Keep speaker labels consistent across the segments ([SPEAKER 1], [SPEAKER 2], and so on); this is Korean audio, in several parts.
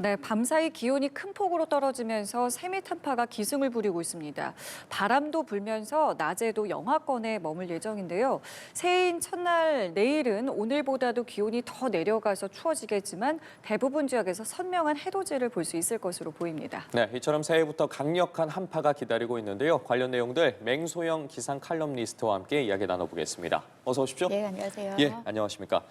[SPEAKER 1] 네, 밤사이 기온이 큰 폭으로 떨어지면서 세미 탄파가 기승을 부리고 있습니다. 바람도 불면서 낮에도 영하권에 머물 예정인데요. 새해인 첫날 내일은 오늘보다도 기온이 더 내려가서 추워지겠지만 대부분 지역에서 선명한 해돋이를 볼 수 있을 것으로 보입니다.
[SPEAKER 2] 네, 이처럼 새해부터 강력한 한파가 기다리고 있는데요. 관련 내용들 맹소영 기상 칼럼니스트와 함께 이야기 나눠보겠습니다. 어서 오십시오.
[SPEAKER 3] 예, 안녕하세요.
[SPEAKER 2] 예, 안녕하십니까.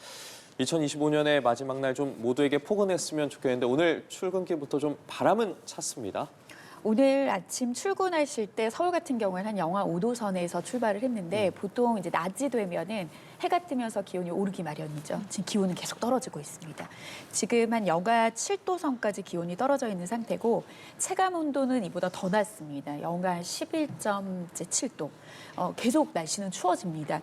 [SPEAKER 2] 2025년의 마지막 날 좀 모두에게 포근했으면 좋겠는데 오늘 출근길부터 좀 바람은 찼습니다.
[SPEAKER 3] 오늘 아침 출근하실 때 서울 같은 경우에는 한 영하 5도 선에서 출발을 했는데 보통 이제 낮이 되면은 해가 뜨면서 기온이 오르기 마련이죠. 지금 기온은 계속 떨어지고 있습니다. 지금 한 영하 7도 선까지 기온이 떨어져 있는 상태고 체감 온도는 이보다 더 낮습니다. 영하 11.7도. 계속 날씨는 추워집니다.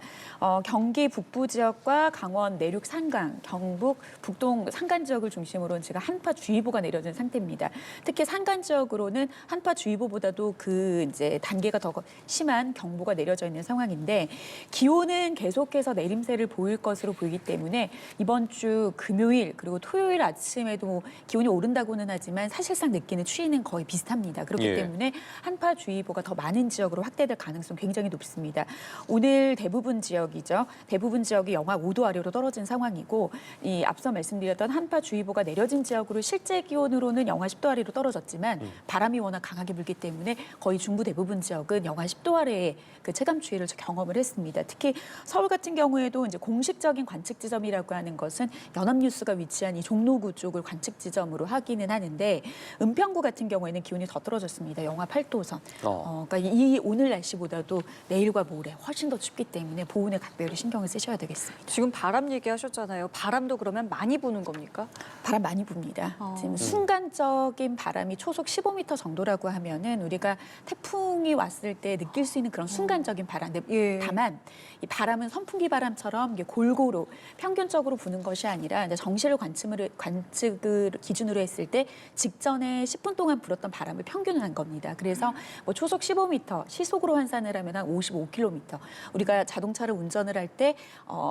[SPEAKER 3] 경기 북부 지역과 강원 내륙 산강, 경북 북동 산간 지역을 중심으로 지금 한파주의보가 내려진 상태입니다. 특히 산간 지역으로는 한파주의보보다도 그 이제 단계가 더 심한 경보가 내려져 있는 상황인데 기온은 계속해서 내림세를 보일 것으로 보이기 때문에 이번 주 금요일 그리고 토요일 아침에도 기온이 오른다고는 하지만 사실상 느끼는 추위는 거의 비슷합니다. 그렇기 때문에 한파주의보가 더 많은 지역으로 확대될 가능성이 굉장히 높습니다. 오늘 대부분 지역이죠. 대부분 지역이 영하 5도 아래로 떨어진 상황이고 이 앞서 말씀드렸던 한파주의보가 내려진 지역으로 실제 기온으로는 영하 10도 아래로 떨어졌지만 바람이 워낙 강하게 불기 때문에 거의 중부 대부분 지역은 영하 10도 아래의 그 체감 추위를 경험을 했습니다. 특히 서울 같은 경우에도 이제 공식적인 관측 지점이라고 하는 것은 연합뉴스가 위치한 이 종로구 쪽을 관측 지점으로 하기는 하는데 은평구 같은 경우에는 기온이 더 떨어졌습니다. 영하 8도 선. 그러니까 이 오늘 날씨보다도 내일과 모레 훨씬 더 춥기 때문에 보온에 각별히 신경을 쓰셔야 되겠습니다.
[SPEAKER 1] 지금 바람 얘기하셨잖아요. 바람도 그러면 많이 부는 겁니까?
[SPEAKER 3] 바람 많이 붑니다. 지금 순간적인 바람이 초속 15m 정도라고 하면은 우리가 태풍이 왔을 때 느낄 수 있는 그런 순간적인 바람. 다만 이 바람은 선풍기 바람처럼 이게 골고루 평균적으로 부는 것이 아니라 이제 정시를 관측을 기준으로 했을 때 직전에 10분 동안 불었던 바람을 평균을 한 겁니다. 그래서 뭐 초속 15m, 시속으로 환산을 하면 한 55km. 우리가 자동차를 운전을 할 때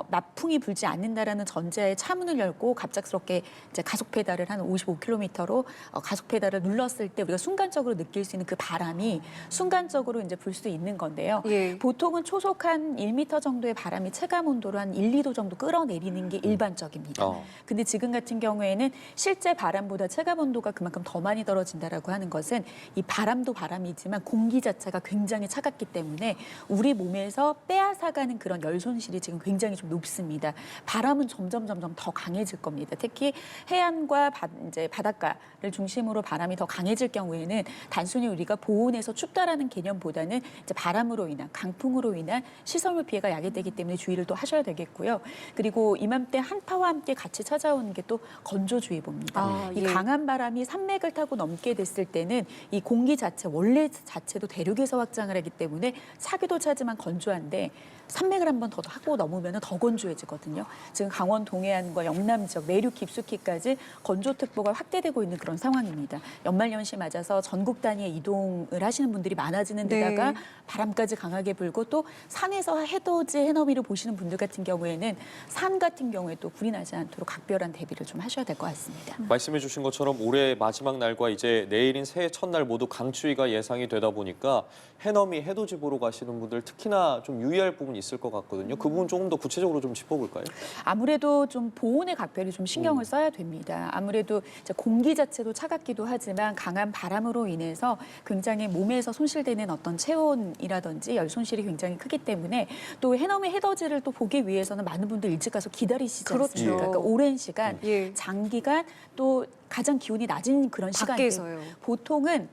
[SPEAKER 3] 나풍이 불지 않는다라는 전제하에 차문을 열고 갑작스럽게 이제 가속 페달을 한 55km로 가속 페달을 눌렀을 때 우리가 순간적으로 느낄 수 있는 그 바람이 순간적으로 이제 불 수 있는 건데요. 보통은 초속 한 1m 정도의 바람이 체감 온도를 한 1, 2도 정도 끌어내리는 게 일반적입니다. 근데 지금 같은 경우에는 실제 바람보다 체감 온도가 그만큼 더 많이 떨어진다라고 하는 것은 이 바람도 바람이지만 공기 자체가 굉장히 차갑기 때문에 우리 몸에서 빼앗아가는 그런 열 손실이 지금 굉장히 좀 높습니다. 바람은 점점 더 강해질 겁니다. 특히 해안과 이제 바닷가를 중심으로 바람이 더 강해질 경우에는 단순히 우리가 보온에서 춥다라는 개념보다는 이제 바람으로 인한 강풍으로 인한 시설물 피해가 야기되기 때문에 주의를 또 하셔야 되겠고요. 그리고 이맘때 한파와 함께 같이 찾아오는 게 또 건조주의보입니다. 이 강한 바람이 산맥을 타고 넘게 됐을 때는 이 공기 자체 원래 자체도 대륙에서 확장을 하기 때문에 차기도 차지만 건조한데 산맥을 한번 더 하고 넘으면 더 건조해지거든요. 지금 강원 동해안과 영남 지역 내륙 깊숙이까지 건조특보가 확대되고 있는 그런 상황입니다. 연말연시 맞아서 전국 단위의 이동을 하시는 분들이 많아지는 데다가 바람까지 강하게 불고 또 산에서 해돋이 해넘이를 보시는 분들 같은 경우에는 산 같은 경우에 또 불이 나지 않도록 각별한 대비를 좀 하셔야 될 것 같습니다.
[SPEAKER 2] 말씀해 주신 것처럼 올해 마지막 날과 이제 내일인 새해 첫날 모두 강추위가 예상이 되다 보니까 해넘이 해돋이 보러 가시는 분들 특히나 좀 유의할 부분이 있을 것 같거든요. 그 부분 조금 더 구체적으로 좀 짚어볼까요?
[SPEAKER 3] 아무래도 좀 보온에 각별히 좀 신경을 써야 됩니다. 아무래도 이제 공기 자체도 차갑기도 하지만 강한 바람으로 인해서 굉장히 몸에서 손실되는 어떤 체온이라든지 열 손실이 굉장히 크기 때문에 또 해넘이 해돋이를 또 보기 위해서는 많은 분들 일찍 가서 기다리시지 않습니까? 그러니까 오랜 시간, 장기간 또 가장 기온이 낮은 그런 시간대에서요. 보통은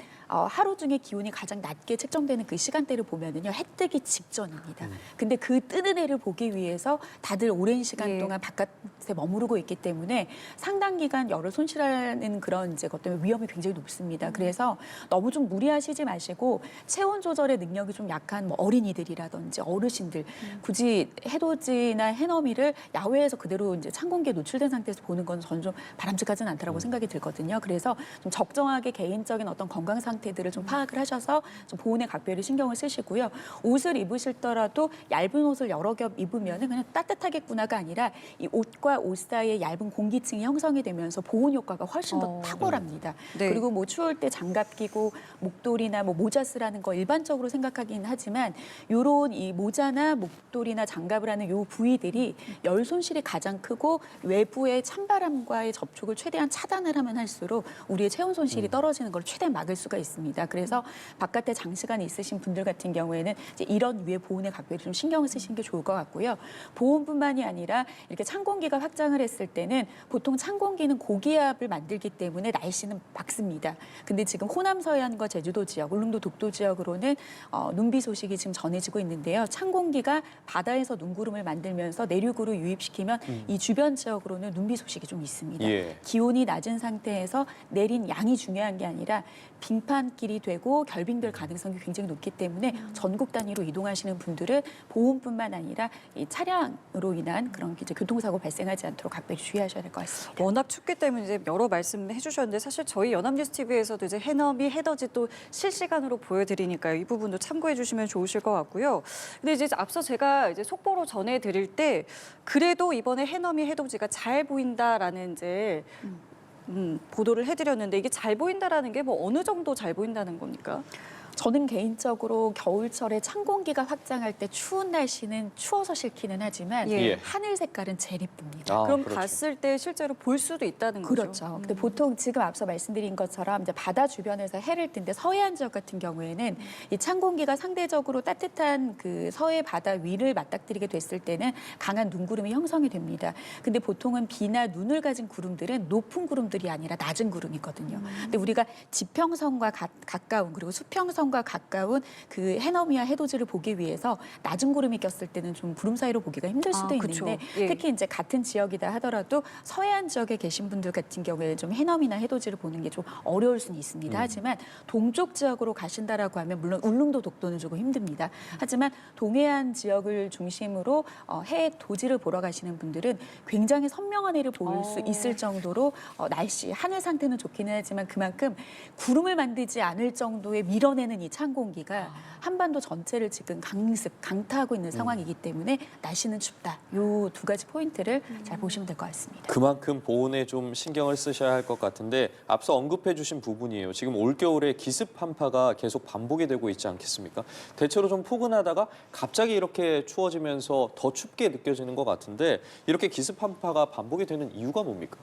[SPEAKER 3] 하루 중에 기온이 가장 낮게 책정되는 그 시간대를 보면은요 해 뜨기 직전입니다. 근데 그 뜨는 해를 보기 위해서 다들 오랜 시간 동안 바깥에 머무르고 있기 때문에 상당 기간 열을 손실하는 그런 이제 것 때문에 위험이 굉장히 높습니다. 그래서 너무 좀 무리하시지 마시고 체온 조절의 능력이 좀 약한 뭐 어린이들이라든지 어르신들 굳이 해돋이나 해넘이를 야외에서 그대로 이제 찬 공기에 노출된 상태에서 보는 건 저는 좀 바람직하지는 않다라고 생각이 들거든요. 그래서 좀 적정하게 개인적인 어떤 건강 상태 상태들을 좀 파악을 하셔서 좀 보온에 각별히 신경을 쓰시고요. 옷을 입으실더라도 얇은 옷을 여러 겹 입으면은 그냥 따뜻하겠구나가 아니라 이 옷과 옷 사이에 얇은 공기층이 형성이 되면서 보온 효과가 훨씬 더 탁월합니다.
[SPEAKER 1] 네.
[SPEAKER 3] 그리고 뭐 추울 때 장갑 끼고 목도리나 뭐 모자 쓰라는 거 일반적으로 생각하긴 하지만 요런 이 모자나 목도리나 장갑을 하는 요 부위들이 열 손실이 가장 크고 외부의 찬바람과의 접촉을 최대한 차단을 하면 할수록 우리의 체온 손실이 떨어지는 걸 최대한 막을 수가 있습니다. 그래서 바깥에 장시간 있으신 분들 같은 경우에는 이제 이런 위에 보온에 각별히 좀 신경을 쓰시는 게 좋을 것 같고요. 보온뿐만이 아니라 이렇게 찬 공기가 확장을 했을 때는 보통 찬 공기는 고기압을 만들기 때문에 날씨는 맑습니다. 근데 지금 호남 서해안과 제주도 지역, 울릉도 독도 지역으로는 눈비 소식이 지금 전해지고 있는데요. 찬 공기가 바다에서 눈구름을 만들면서 내륙으로 유입시키면 이 주변 지역으로는 눈비 소식이 좀 있습니다.
[SPEAKER 2] 예.
[SPEAKER 3] 기온이 낮은 상태에서 내린 양이 중요한 게 아니라 빙판길이 되고 결빙될 가능성이 굉장히 높기 때문에 전국 단위로 이동하시는 분들은 보온뿐만 아니라 이 차량으로 인한 그런 이제 교통사고 발생하지 않도록 각별히 주의하셔야 될 것 같습니다.
[SPEAKER 1] 워낙 춥기 때문에 이제 여러 말씀해 주셨는데 사실 저희 연합뉴스 TV에서도 이제 해넘이 해돋이 또 실시간으로 보여드리니까요. 이 부분도 참고해 주시면 좋으실 것 같고요. 근데 이제 앞서 제가 이제 속보로 전해드릴 때 그래도 이번에 해넘이 해돋이가 잘 보인다라는 이제 보도를 해드렸는데 이게 잘 보인다라는 게 뭐 어느 정도 잘 보인다는 겁니까?
[SPEAKER 3] 저는 개인적으로 겨울철에 찬 공기가 확장할 때 추운 날씨는 추워서 싫기는 하지만
[SPEAKER 2] 예.
[SPEAKER 3] 하늘 색깔은 제일 이쁩니다.
[SPEAKER 2] 아,
[SPEAKER 1] 그럼
[SPEAKER 2] 그렇죠.
[SPEAKER 1] 갔을 때 실제로 볼 수도 있다는 거죠?
[SPEAKER 3] 그렇죠. 근데 보통 지금 앞서 말씀드린 것처럼 이제 바다 주변에서 해를 뜬데 서해안 지역 같은 경우에는 이 찬 공기가 상대적으로 따뜻한 그 서해 바다 위를 맞닥뜨리게 됐을 때는 강한 눈구름이 형성이 됩니다. 근데 보통은 비나 눈을 가진 구름들은 높은 구름들이 아니라 낮은 구름이거든요. 근데 우리가 지평선과 가까운 그리고 수평선과 가까운 그 해넘이와 해돋이를 보기 위해서 낮은 구름이 꼈을 때는 좀 구름 사이로 보기가 힘들 수도
[SPEAKER 1] 그쵸.
[SPEAKER 3] 있는데
[SPEAKER 1] 예.
[SPEAKER 3] 특히 이제 같은 지역이다 하더라도 서해안 지역에 계신 분들 같은 경우에 좀 해넘이나 해돋이를 보는 게 좀 어려울 수는 있습니다. 하지만 동쪽 지역으로 가신다라고 하면 물론 울릉도 독도는 조금 힘듭니다. 하지만 동해안 지역을 중심으로 해돋이를 보러 가시는 분들은 굉장히 선명한 해를 볼 수 있을 정도로 날씨, 하늘 상태는 좋기는 하지만 그만큼 구름을 만들지 않을 정도의 밀어내는 이 찬 공기가 한반도 전체를 지금 강타하고 있는 상황이기 때문에 날씨는 춥다. 요 두 가지 포인트를 잘 보시면 될 것 같습니다.
[SPEAKER 2] 그만큼 보온에 좀 신경을 쓰셔야 할 것 같은데 앞서 언급해 주신 부분이에요. 지금 올겨울에 기습 한파가 계속 반복이 되고 있지 않겠습니까? 대체로 좀 포근하다가 갑자기 이렇게 추워지면서 더 춥게 느껴지는 것 같은데 이렇게 기습 한파가 반복이 되는 이유가 뭡니까?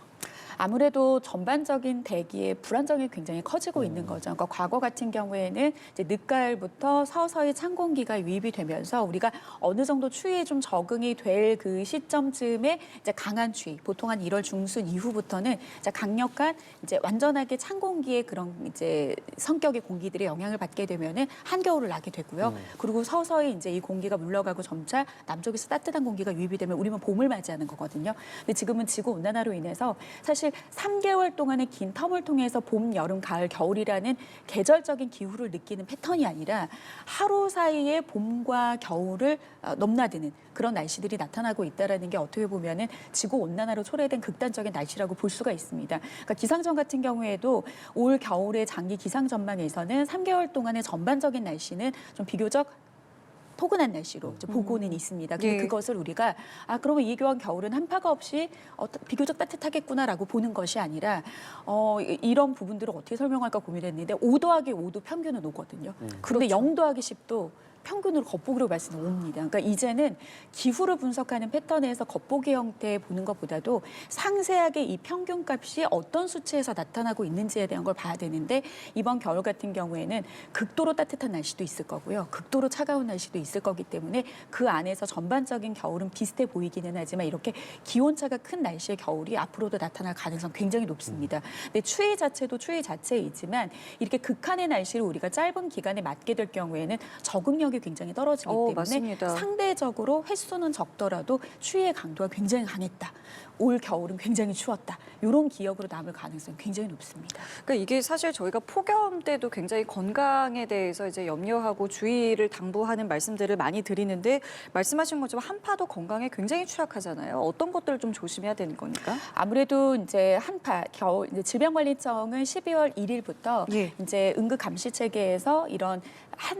[SPEAKER 3] 아무래도 전반적인 대기의 불안정이 굉장히 커지고 있는 거죠. 그러니까 과거 같은 경우에는 이제 늦가을부터 서서히 찬 공기가 유입이 되면서 우리가 어느 정도 추위에 좀 적응이 될 그 시점쯤에 이제 강한 추위, 보통 한 1월 중순 이후부터는 이제 강력한 이제 완전하게 찬 공기의 그런 이제 성격의 공기들의 영향을 받게 되면은 한겨울을 나게 되고요. 그리고 서서히 이제 이 공기가 물러가고 점차 남쪽에서 따뜻한 공기가 유입이 되면 우리는 봄을 맞이하는 거거든요. 근데 지금은 지구 온난화로 인해서 사실 3개월 동안의 긴 텀을 통해서 봄, 여름, 가을, 겨울이라는 계절적인 기후를 느끼는 패턴이 아니라 하루 사이에 봄과 겨울을 넘나드는 그런 날씨들이 나타나고 있다는 게 어떻게 보면은 지구 온난화로 초래된 극단적인 날씨라고 볼 수가 있습니다. 그러니까 기상청 같은 경우에도 올 겨울의 장기 기상 전망에서는 3개월 동안의 전반적인 날씨는 좀 비교적 포근한 날씨로 보고는 있습니다. 근데
[SPEAKER 1] 예.
[SPEAKER 3] 그것을 우리가 그러면 이 겨울은 한파가 없이 비교적 따뜻하겠구나라고 보는 것이 아니라 이런 부분들을 어떻게 설명할까 고민했는데 5 더하기 5도 평균은 오거든요. 그런데 0 더하기 10도 평균으로 겉보기로 말씀을 옵니다. 그러니까 이제는 기후를 분석하는 패턴에서 겉보기 형태 보는 것보다도 상세하게 이 평균값이 어떤 수치에서 나타나고 있는지에 대한 걸 봐야 되는데 이번 겨울 같은 경우에는 극도로 따뜻한 날씨도 있을 거고요. 극도로 차가운 날씨도 있을 거기 때문에 그 안에서 전반적인 겨울은 비슷해 보이기는 하지만 이렇게 기온차가 큰 날씨의 겨울이 앞으로도 나타날 가능성 굉장히 높습니다. 근데 추위 자체도 추위 자체이지만 이렇게 극한의 날씨를 우리가 짧은 기간에 맞게 될 경우에는 적응력 파급력이 굉장히 떨어지기 때문에
[SPEAKER 1] 맞습니다.
[SPEAKER 3] 상대적으로 횟수는 적더라도 추위의 강도가 굉장히 강했다. 올 겨울은 굉장히 추웠다. 이런 기억으로 남을 가능성이 굉장히 높습니다.
[SPEAKER 1] 그러니까 이게 사실 저희가 폭염 때도 굉장히 건강에 대해서 이제 염려하고 주의를 당부하는 말씀들을 많이 드리는데 말씀하신 것처럼 한파도 건강에 굉장히 취약하잖아요. 어떤 것들을 좀 조심해야 되는 겁니까?
[SPEAKER 3] 아무래도 이제 한파, 겨울 이제 질병관리청은 12월 1일부터
[SPEAKER 1] 예.
[SPEAKER 3] 이제 응급 감시 체계에서 이런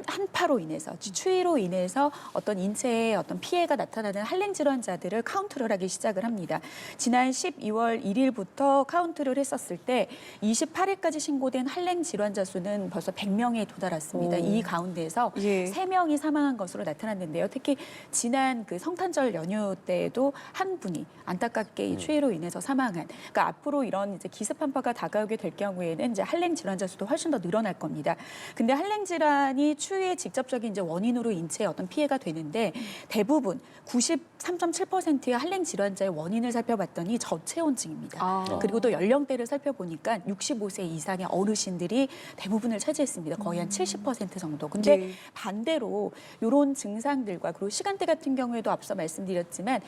[SPEAKER 3] 한파로 인해서 추위로 인해서 어떤 인체에 어떤 피해가 나타나는 한랭 질환자들을 카운트를 하기 시작을 합니다. 지난 12월 1일부터 카운트를 했었을 때 28일까지 신고된 한랭 질환자 수는 벌써 100명에 도달했습니다.
[SPEAKER 1] 오.
[SPEAKER 3] 이 가운데서
[SPEAKER 1] 예.
[SPEAKER 3] 3명이 사망한 것으로 나타났는데요. 특히 지난 그 성탄절 연휴 때에도 한 분이 안타깝게 이 추위로 인해서 사망한. 그러니까 앞으로 이런 이제 기습 한파가 다가오게 될 경우에는 이제 한랭 질환자 수도 훨씬 더 늘어날 겁니다. 근데 한랭 질환이 추위의 직접적인 이제 원인으로 인체에 어떤 피해가 되는데 대부분 93.7%의 한랭 질환자의 원인을 살펴봤더니 저체온증입니다. 그리고 또 연령대를 살펴보니까 65세 이상의 어르신들이 대부분을 차지했습니다. 거의 한 70% 정도. 근데
[SPEAKER 1] 네.
[SPEAKER 3] 반대로 이런 증상들과 그리고 시간대 같은 경우에도 앞서 말씀드렸지만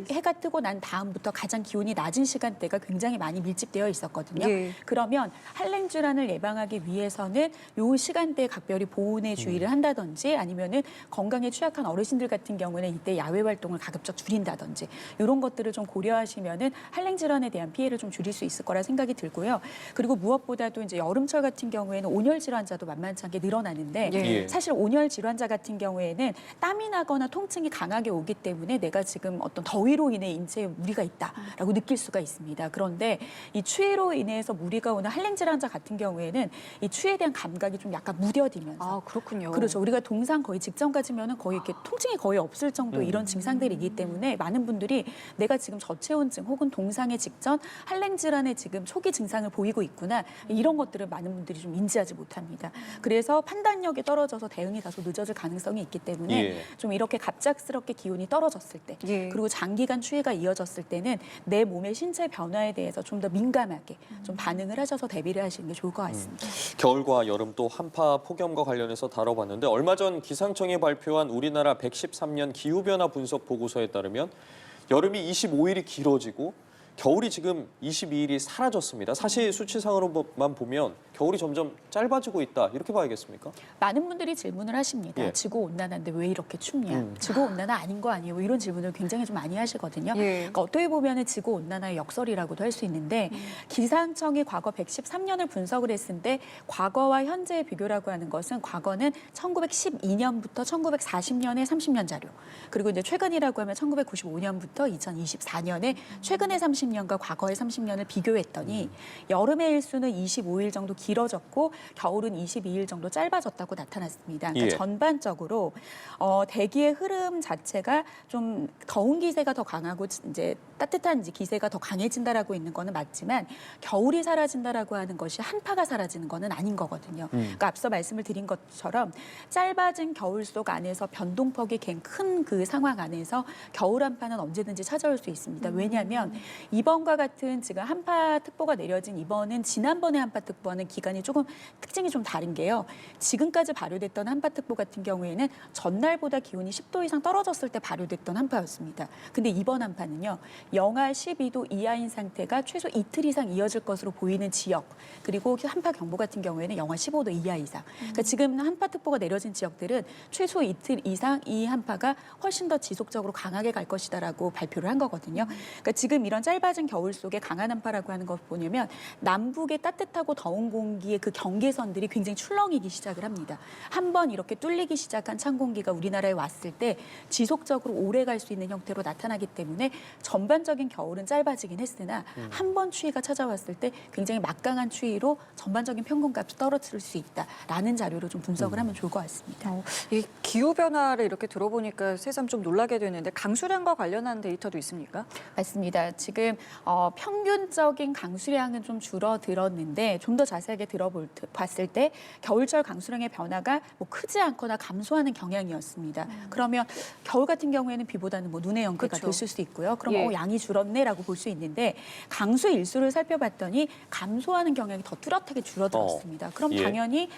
[SPEAKER 3] 해가 뜨고 난 다음부터 가장 기온이 낮은 시간대가 굉장히 많이 밀집되어 있었거든요.
[SPEAKER 1] 예.
[SPEAKER 3] 그러면 한랭 질환을 예방하기 위해서는 요 시간대에 각별히 보온에 주의를 한다든지 아니면은 건강에 취약한 어르신들 같은 경우는 이때 야외 활동을 가급적 줄인다든지 이런 것들을 좀 고려하시면은 한랭 질환에 대한 피해를 좀 줄일 수 있을 거라 생각이 들고요. 그리고 무엇보다도 이제 여름철 같은 경우에는 온열 질환자도 만만치 않게 늘어나는데
[SPEAKER 1] 예.
[SPEAKER 3] 사실 온열 질환자 같은 경우에는 땀이 나거나 통증이 강하게 오기 때문에 내가 지금 어떤 더위로 인해 인체에 무리가 있다라고 느낄 수가 있습니다. 그런데 이 추위로 인해서 무리가 오는 한랭 질환자 같은 경우에는 이 추위에 대한 감각이 좀 약간 무뎌지면서
[SPEAKER 1] 그렇군요.
[SPEAKER 3] 그렇죠. 우리가 동상 거의 직전까지면은 거의 이렇게 통증이 거의 없을 정도 이런 증상들이기 때문에 많은 분들이 내가 지금 저체온증 혹은 동상의 직전 한랭 질환의 지금 초기 증상을 보이고 있구나 이런 것들을 많은 분들이 좀 인지하지 못합니다. 그래서 판단력이 떨어져서 대응이 다소 늦어질 가능성이 있기 때문에
[SPEAKER 2] 예.
[SPEAKER 3] 좀 이렇게 갑작스럽게 기온이 떨어졌을 때
[SPEAKER 1] 예.
[SPEAKER 3] 그리고 장기간 추위가 이어졌을 때는 내 몸의 신체 변화에 대해서 좀 더 민감하게 좀 반응을 하셔서 대비를 하시는 게 좋을 것 같습니다.
[SPEAKER 2] 겨울과 여름 또 한파 폭염과 관련해서 다뤄봤는데 얼마 전 기상청이 발표한 우리나라 113년 기후변화 분석 보고서에 따르면 여름이 25일이 길어지고 겨울이 지금 22일이 사라졌습니다. 사실 수치상으로만 보면 겨울이 점점 짧아지고 있다 이렇게 봐야겠습니까?
[SPEAKER 3] 많은 분들이 질문을 하십니다.
[SPEAKER 2] 예.
[SPEAKER 3] 지구온난화인데 왜 이렇게 춥냐? 지구온난화 아닌 거 아니에요? 이런 질문을 굉장히 좀 많이 하시거든요.
[SPEAKER 1] 예.
[SPEAKER 3] 그러니까 어떻게 보면 지구온난화의 역설이라고도 할 수 있는데 기상청이 과거 113년을 분석을 했을 때 과거와 현재의 비교라고 하는 것은 과거는 1912년부터 1940년의 30년 자료 그리고 이제 최근이라고 하면 1995년부터 2024년의 최근의 30년과 과거의 30년을 비교했더니 여름의 일수는 25일 정도 길어졌고 겨울은 22일 정도 짧아졌다고 나타났습니다. 그러니까
[SPEAKER 2] 예.
[SPEAKER 3] 전반적으로 대기의 흐름 자체가 좀 더운 기세가 더 강하고 이제 따뜻한 이제 기세가 더 강해진다라고 있는 거는 맞지만 겨울이 사라진다라고 하는 것이 한파가 사라지는 거는 아닌 거거든요. 그러니까 앞서 말씀을 드린 것처럼 짧아진 겨울 속 안에서 변동폭이 큰 그 상황 안에서 겨울 한파는 언제든지 찾아올 수 있습니다. 왜냐하면 이번과 같은 지금 한파특보가 내려진 이번은 지난번에 한파특보와는 기간이 조금 특징이 좀 다른 게요. 지금까지 발효됐던 한파특보 같은 경우에는 전날보다 기온이 10도 이상 떨어졌을 때 발효됐던 한파였습니다. 근데 이번 한파는요. 영하 12도 이하인 상태가 최소 이틀 이상 이어질 것으로 보이는 지역 그리고 한파 경보 같은 경우에는 영하 15도 이하 이상. 그러니까 지금 한파특보가 내려진 지역들은 최소 이틀 이상 이 한파가 훨씬 더 지속적으로 강하게 갈 것이다라고 발표를 한 거거든요. 그러니까 지금 이런 짧아진 겨울 속에 강한 한파라고 하는 걸 보냐면 남북의 따뜻하고 더운 공기의 그 경계선들이 굉장히 출렁이기 시작을 합니다. 한번 이렇게 뚫리기 시작한 찬 공기가 우리나라에 왔을 때 지속적으로 오래 갈 수 있는 형태로 나타나기 때문에 전반적인 겨울은 짧아지긴 했으나 한 번 추위가 찾아왔을 때 굉장히 막강한 추위로 전반적인 평균값이 떨어질 수 있다라는 자료로 좀 분석을 하면 좋을 것 같습니다.
[SPEAKER 1] 이 기후 변화를 이렇게 들어보니까 새삼 좀 놀라게 되는데 강수량과 관련한 데이터도 있습니까?
[SPEAKER 3] 맞습니다. 지금 평균적인 강수량은 좀 줄어들었는데 좀 더 자세하게 자세하게 들어봤을 때 겨울철 강수량의 변화가 뭐 크지 않거나 감소하는 경향이었습니다. 그러면 겨울 같은 경우에는 비보다는 뭐 눈의 연계가
[SPEAKER 1] 그렇죠.
[SPEAKER 3] 됐을 수 있고요. 그럼
[SPEAKER 1] 예.
[SPEAKER 3] 양이 줄었네라고 볼 수 있는데 강수 일수를 살펴봤더니 감소하는 경향이 더 뚜렷하게 줄어들었습니다. 그럼
[SPEAKER 2] 예.
[SPEAKER 3] 당연히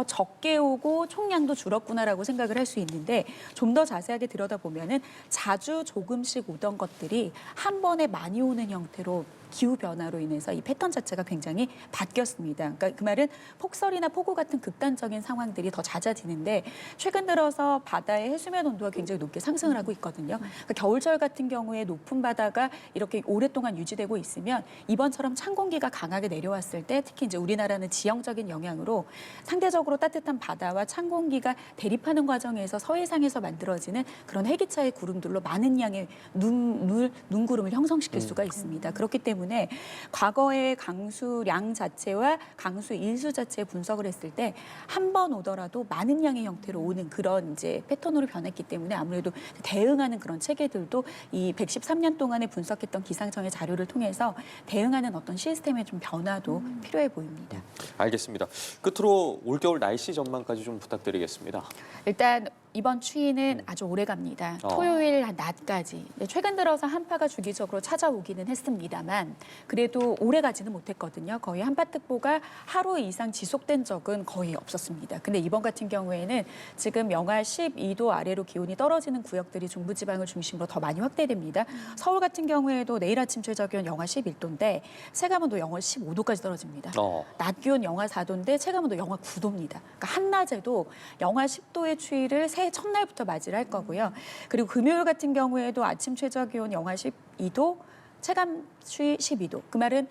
[SPEAKER 3] 적게 오고 총량도 줄었구나라고 생각을 할 수 있는데 좀 더 자세하게 들여다보면은 자주 조금씩 오던 것들이 한 번에 많이 오는 형태로 기후 변화로 인해서 이 패턴 자체가 굉장히 바뀌었습니다. 그러니까 그 말은 폭설이나 폭우 같은 극단적인 상황들이 더 잦아지는데 최근 들어서 바다의 해수면 온도가 굉장히 높게 상승을 하고 있거든요. 그러니까 겨울철 같은 경우에 높은 바다가 이렇게 오랫동안 유지되고 있으면 이번처럼 찬 공기가 강하게 내려왔을 때 특히 이제 우리나라는 지형적인 영향으로 상대적으로 따뜻한 바다와 찬 공기가 대립하는 과정에서 서해상에서 만들어지는 그런 해기차의 구름들로 많은 양의 눈구름을 형성시킬 수가 있습니다. 그렇기 때문에 과거의 강수량 자체와 강수 일수 자체의 분석을 했을 때 한 번 오더라도 많은 양의 형태로 오는 그런 이제 패턴으로 변했기 때문에 아무래도 대응하는 그런 체계들도 이 113년 동안에 분석했던 기상청의 자료를 통해서 대응하는 어떤 시스템의 좀 변화도 필요해 보입니다.
[SPEAKER 2] 알겠습니다. 끝으로 올겨울 날씨 전망까지 좀 부탁드리겠습니다.
[SPEAKER 3] 일단 이번 추위는 아주 오래 갑니다. 토요일 낮까지. 최근 들어서 한파가 주기적으로 찾아오기는 했습니다만 그래도 오래 가지는 못했거든요. 거의 한파특보가 하루 이상 지속된 적은 거의 없었습니다. 근데 이번 같은 경우에는 지금 영하 12도 아래로 기온이 떨어지는 구역들이 중부지방을 중심으로 더 많이 확대됩니다. 서울 같은 경우에도 내일 아침 최저기온 영하 11도인데 체감온도 영하 15도까지 떨어집니다. 낮 기온 영하 4도인데 체감온도 영하 9도입니다. 그러니까 한낮에도 영하 10도의 추위를 새해 첫날부터 맞이를 할 거고요. 그리고 금요일 같은 경우에도 아침 최저 기온 영하 12도, 체감 추위 12도. 그 말은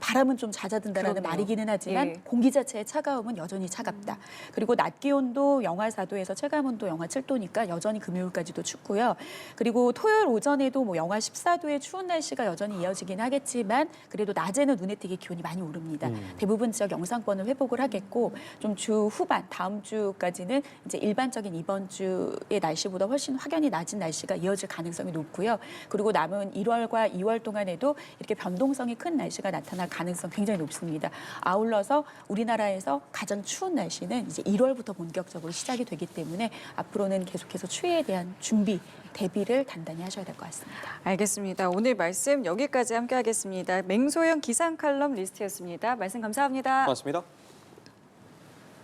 [SPEAKER 3] 바람은 좀 잦아든다라는
[SPEAKER 1] 그러네요.
[SPEAKER 3] 말이기는 하지만
[SPEAKER 1] 예.
[SPEAKER 3] 공기 자체의 차가움은 여전히 차갑다. 그리고 낮 기온도 영하 4도에서 체감온도 영하 7도니까 여전히 금요일까지도 춥고요. 그리고 토요일 오전에도 뭐 영하 14도의 추운 날씨가 여전히 이어지긴 하겠지만 그래도 낮에는 눈에 띄게 기온이 많이 오릅니다. 대부분 지역 영상권을 회복을 하겠고 좀 주 후반 다음 주까지는 이제 일반적인 이번 주의 날씨보다 훨씬 확연히 낮은 날씨가 이어질 가능성이 높고요. 그리고 남은 1월과 2월 동안에도 이렇게 변동성이 큰 날씨가 나타날 가능성 굉장히 높습니다. 아울러서 우리나라에서 가장 추운 날씨는 이제 1월부터 본격적으로 시작이 되기 때문에 앞으로는 계속해서 추위에 대한 준비, 대비를 단단히 하셔야 될 것 같습니다.
[SPEAKER 1] 알겠습니다. 오늘 말씀 여기까지 함께하겠습니다. 맹소영 기상 칼럼 리스트였습니다. 말씀 감사합니다.
[SPEAKER 2] 고맙습니다.